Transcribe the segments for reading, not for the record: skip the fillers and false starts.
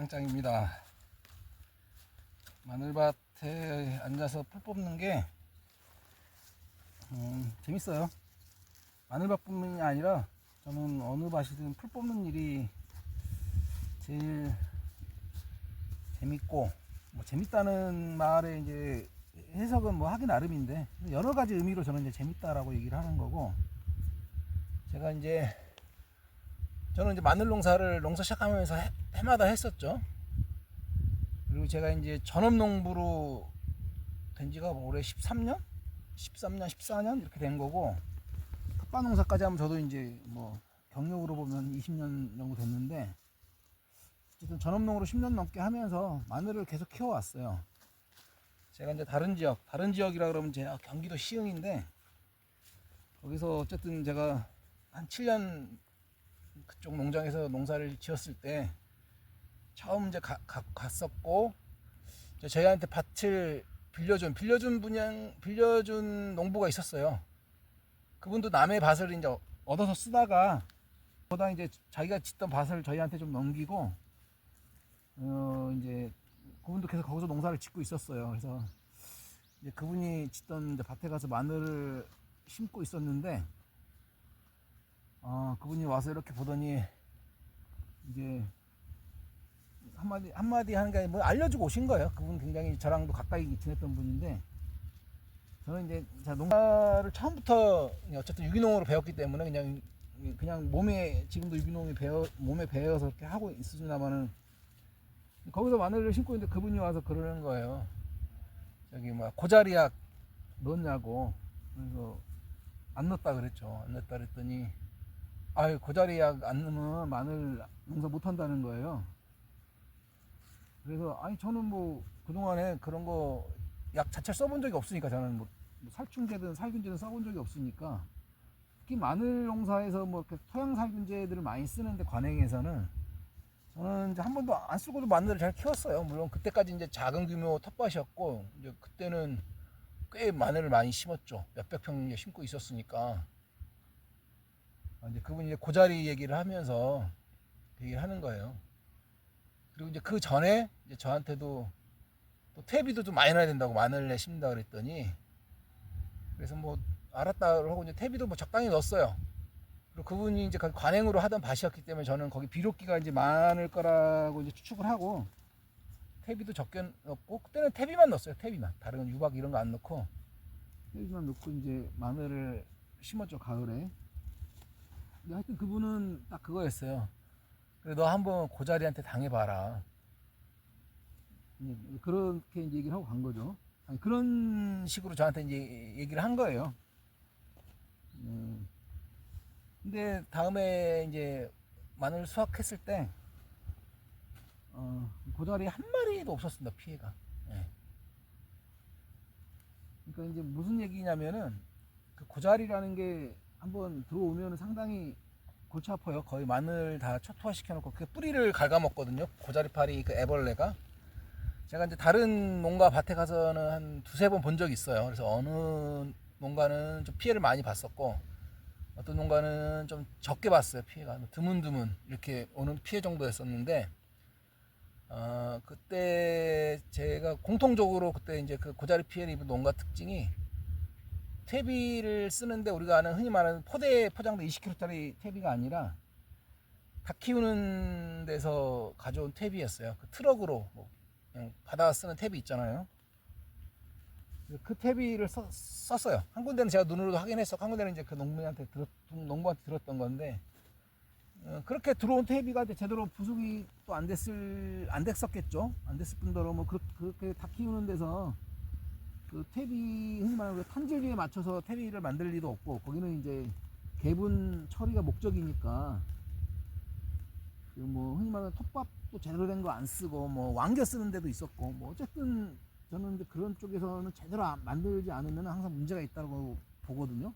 장장입니다. 마늘밭에 앉아서 풀 뽑는 게 재밌어요. 마늘밭뿐만이 아니라 저는 어느 밭이든 풀 뽑는 일이 제일 재밌고, 뭐 재밌다는 말에 이제 해석은 뭐 하기 나름인데 여러 가지 의미로 저는 이제 재밌다라고 얘기를 하는 거고, 저는 이제 마늘 농사 시작하면서 해마다 했었죠. 그리고 제가 이제 전업농부로 된 지가 올해 13년? 14년 이렇게 된 거고, 텃밭 농사까지 하면 저도 이제 뭐 경력으로 보면 20년 정도 됐는데, 어쨌든 전업농으로 10년 넘게 하면서 마늘을 계속 키워왔어요. 제가 이제 다른 지역이라 그러면 제가 경기도 시흥인데, 거기서 어쨌든 제가 한 7년 그쪽 농장에서 농사를 지었을 때 처음 이제 갔었고, 저희한테 밭을 빌려준 농부가 있었어요. 그분도 남의 밭을 이제 얻어서 쓰다가 보다 이제 자기가 짓던 밭을 저희한테 좀 넘기고, 이제 그분도 계속 거기서 농사를 짓고 있었어요. 그래서 이제 그분이 짓던 이제 밭에 가서 마늘을 심고 있었는데, 그분이 와서 이렇게 보더니 이제 한마디 하는 게 뭐 알려주고 오신 거예요. 그분 굉장히 저랑도 가까이 지냈던 분인데, 저는 이제 농사를 처음부터 어쨌든 유기농으로 배웠기 때문에 그냥 지금도 유기농이 몸에 배어서 이렇게 하고 있습니다만은, 거기서 마늘을 심고 있는데 그분이 와서 그러는 거예요. 저기 뭐 고자리약 넣었냐고. 그래서 안 넣었다 그랬죠. 안 넣었다 그랬더니, 고자리약 안 넣으면 마늘 농사 못 한다는 거예요. 그래서 저는 뭐 그동안에 그런 거 약 자체를 써본 적이 없으니까, 저는 뭐 살충제든 살균제든 써본 적이 없으니까, 특히 마늘 농사에서 뭐 토양 살균제들을 많이 쓰는데 관행에서는 저는 이제 한 번도 안 쓰고도 마늘을 잘 키웠어요. 물론 그때까지 이제 작은 규모 텃밭이었고, 이제 그때는 꽤 마늘을 많이 심었죠. 몇백 평 심고 있었으니까. 이제 그분이 이제 고자리 얘기를 하면서 얘기를 하는 거예요. 그리고 이제 그 전에 이제 저한테도 또 퇴비도 좀 많이 넣어야 된다고, 마늘에 심는다 그랬더니, 그래서 뭐 알았다 하고 이제 퇴비도 뭐 적당히 넣었어요. 그리고 그분이 이제 관행으로 하던 밭이었기 때문에 저는 거기 비료기가 이제 많을 거라고 이제 추측을 하고, 퇴비도 적게 넣고, 그때는 퇴비만 넣었어요. 퇴비만. 다른 유박 이런 거 안 넣고 퇴비만 넣고 이제 마늘을 심었죠, 가을에. 근데 하여튼 그분은 딱 그거였어요. 그래, 너 한번 고자리한테 당해봐라. 그렇게 이제 얘기를 하고 간 거죠. 그런 식으로 저한테 이제 얘기를 한 거예요. 근데 다음에 이제 마늘 수확했을 때, 고자리 한 마리도 없었습니다, 피해가. 예. 그러니까 이제 무슨 얘기냐면은, 그 고자리라는 게 한번 들어오면 상당히 골치 아파요. 거의 마늘 다 초토화 시켜놓고 그 뿌리를 갉아먹거든요. 고자리파리 그 애벌레가. 제가 이제 다른 농가 밭에 가서는 한 두세 번 본 적이 있어요. 그래서 어느 농가는 좀 피해를 많이 봤었고, 어떤 농가는 좀 적게 봤어요. 피해가 드문드문 이렇게 오는 피해 정도였었는데, 그때 제가 공통적으로 그때 이제 그 고자리 피해를 입은 농가 특징이, 퇴비를 쓰는데 우리가 흔히 말하는 포장도 20kg짜리 퇴비가 아니라 닭 키우는 데서 가져온 퇴비였어요. 그 트럭으로 그냥 받아 쓰는 퇴비 있잖아요. 그 퇴비를 썼어요. 한 군데는 제가 눈으로도 확인했었고, 한 군데는 이제 그 농부한테 들었던 건데, 그렇게 들어온 퇴비가 제대로 부속이 또 안 됐었겠죠. 안 됐을 뿐더러 뭐 그렇게 닭 키우는 데서 그 퇴비, 흔히 말하는 탄질기에 맞춰서 퇴비를 만들 리도 없고, 거기는 이제 개분 처리가 목적이니까, 뭐 흔히 말하는 톱밥도 제대로 된 거 안 쓰고 뭐 왕겨 쓰는 데도 있었고, 뭐 어쨌든 저는 이제 그런 쪽에서는 제대로 만들지 않으면 항상 문제가 있다고 보거든요.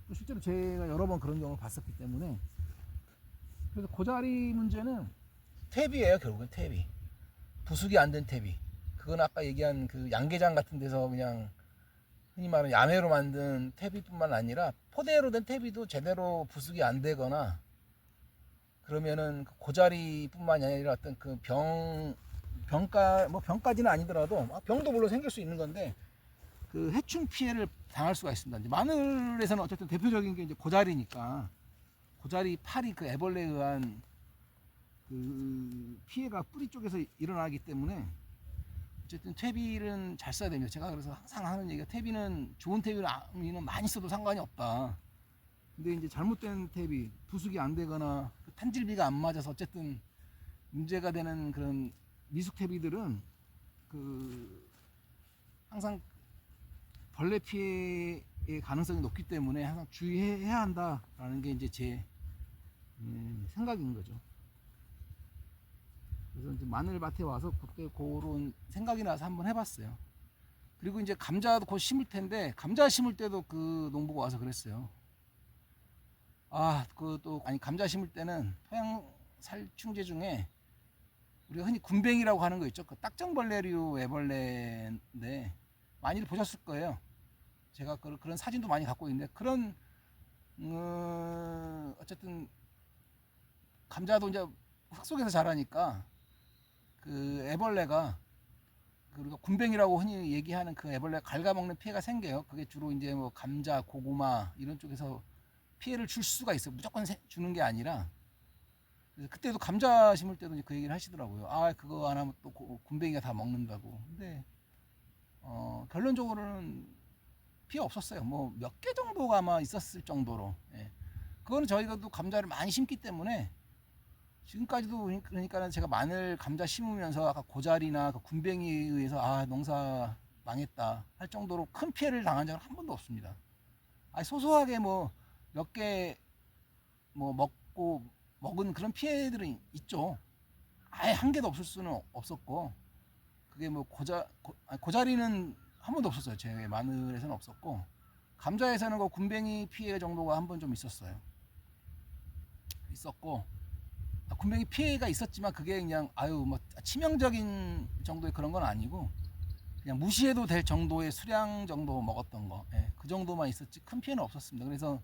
또 실제로 제가 여러 번 그런 경우를 봤었기 때문에. 그래서 고자리 문제는 퇴비예요. 결국은 퇴비, 부숙이 안 된 퇴비. 그건 아까 얘기한 그 양계장 같은 데서 그냥 흔히 말하는 야매로 만든 퇴비뿐만 아니라 포대로 된 퇴비도 제대로 부숙이 안 되거나 그러면은 그 고자리뿐만이 아니라 어떤 그 병가 뭐 병까지는 아니더라도 병도 물론 생길 수 있는 건데 그 해충 피해를 당할 수가 있습니다. 이제 마늘에서는 어쨌든 대표적인 게 이제 고자리니까 고자리 파리 그 애벌레에 의한 그 피해가 뿌리 쪽에서 일어나기 때문에 어쨌든 퇴비는 잘 써야 됩니다. 제가 그래서 항상 하는 얘기가 퇴비는 좋은 퇴비는 많이 써도 상관이 없다. 근데 이제 잘못된 퇴비, 부숙이 안 되거나 탄질비가 안 맞아서 어쨌든 문제가 되는 그런 미숙 퇴비들은 그 항상 벌레 피해의 가능성이 높기 때문에 항상 주의해야 한다라는 게 이제 제 생각인 거죠. 그래서 이제 마늘밭에 와서 그때 그런 생각이 나서 한번 해봤어요. 그리고 이제 감자도 곧 심을 텐데 감자 심을 때도 그 농부가 와서 그랬어요. 아니 감자 심을 때는 토양 살충제 중에 우리가 흔히 군뱅이라고 하는 거 있죠. 그 딱정벌레류 애벌레인데 많이들 보셨을 거예요. 제가 그런 사진도 많이 갖고 있는데 그런 어쨌든 감자도 이제 흙 속에서 자라니까 그 애벌레가 우리가 군뱅이라고 흔히 얘기하는 그 애벌레 갉아먹는 피해가 생겨요. 그게 주로 이제 뭐 감자, 고구마 이런 쪽에서 피해를 줄 수가 있어요. 무조건 주는 게 아니라. 그래서 그때도 감자 심을 때도 그 얘기를 하시더라고요. 그거 안 하면 또 군뱅이가 다 먹는다고. 근데 결론적으로는 피해 없었어요. 뭐 몇 개 정도가 아마 있었을 정도로. 예. 그거는 저희가 또 감자를 많이 심기 때문에 지금까지도 그러니까 제가 마늘 감자 심으면서 아까 고자리나 그 군뱅이에 의해서 농사 망했다 할 정도로 큰 피해를 당한 적은 한 번도 없습니다. 소소하게 뭐 몇 개 뭐 먹은 그런 피해들은 있죠. 아예 한 개도 없을 수는 없었고 그게 뭐 고자리는 한 번도 없었어요. 제 마늘에서는 없었고 감자에서는 그 군뱅이 피해 정도가 한 번 좀 있었고 군뱅이 피해가 있었지만 그게 그냥 뭐 치명적인 정도의 그런 건 아니고 그냥 무시해도 될 정도의 수량 정도 먹었던 거, 그 정도만 있었지 큰 피해는 없었습니다. 그래서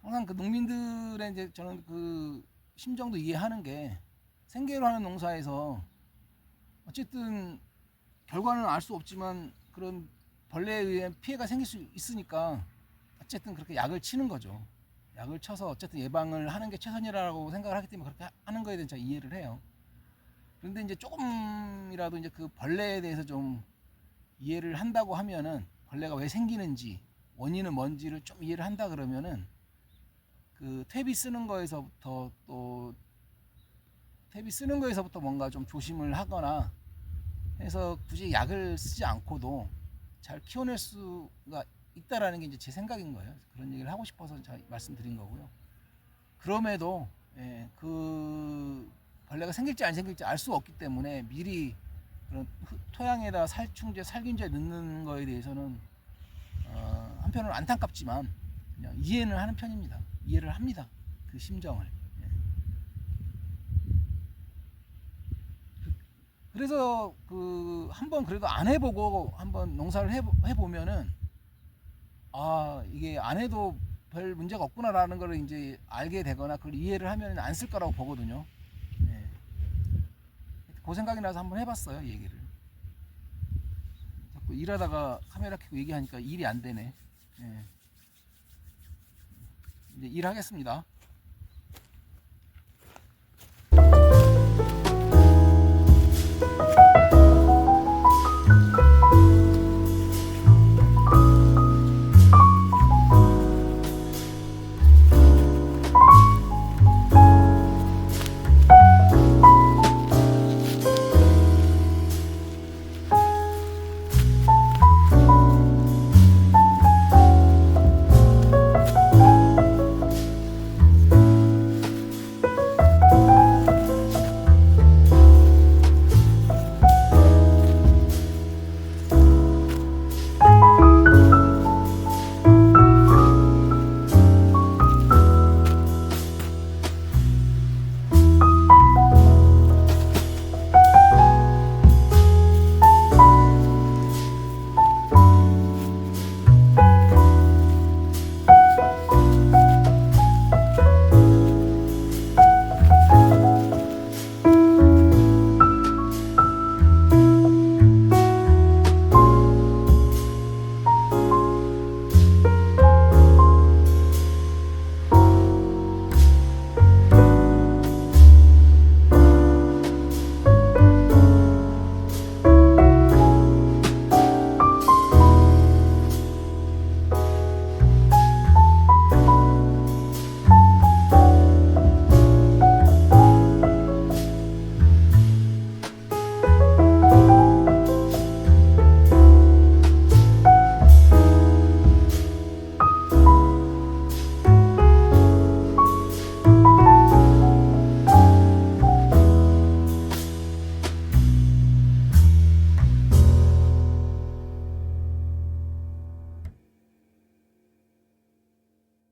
항상 그 농민들의 이제 저는 그 심정도 이해하는 게 생계로 하는 농사에서 어쨌든 결과는 알 수 없지만 그런 벌레에 의한 피해가 생길 수 있으니까 어쨌든 그렇게 약을 치는 거죠. 약을 쳐서 어쨌든 예방을 하는 게 최선이라고 생각을 하기 때문에 그렇게 하는 거에 대해서 이해를 해요. 그런데 이제 조금이라도 이제 그 벌레에 대해서 좀 이해를 한다고 하면은 벌레가 왜 생기는지 원인은 뭔지를 좀 이해를 한다 그러면은 그 퇴비 쓰는 거에서부터 뭔가 좀 조심을 하거나 해서 굳이 약을 쓰지 않고도 잘 키워낼 수가 있다라는 게 이제 제 생각인 거예요. 그런 얘기를 하고 싶어서 제가 말씀드린 거고요. 그럼에도 그 벌레가 생길지 안 생길지 알 수 없기 때문에 미리 그런 토양에다 살충제, 살균제 넣는 거에 대해서는 한편으로는 안타깝지만 그냥 이해는 하는 편입니다. 이해를 합니다. 그 심정을. 그래서 그 한번 그래도 안 해보고 한번 농사를 해보면은 이게 안 해도 별 문제가 없구나라는 걸 이제 알게 되거나 그걸 이해를 하면 안 쓸 거라고 보거든요. 그 생각이 나서 한번 해봤어요, 이 얘기를. 자꾸 일하다가 카메라 켜고 얘기하니까 일이 안 되네. 이제 일하겠습니다.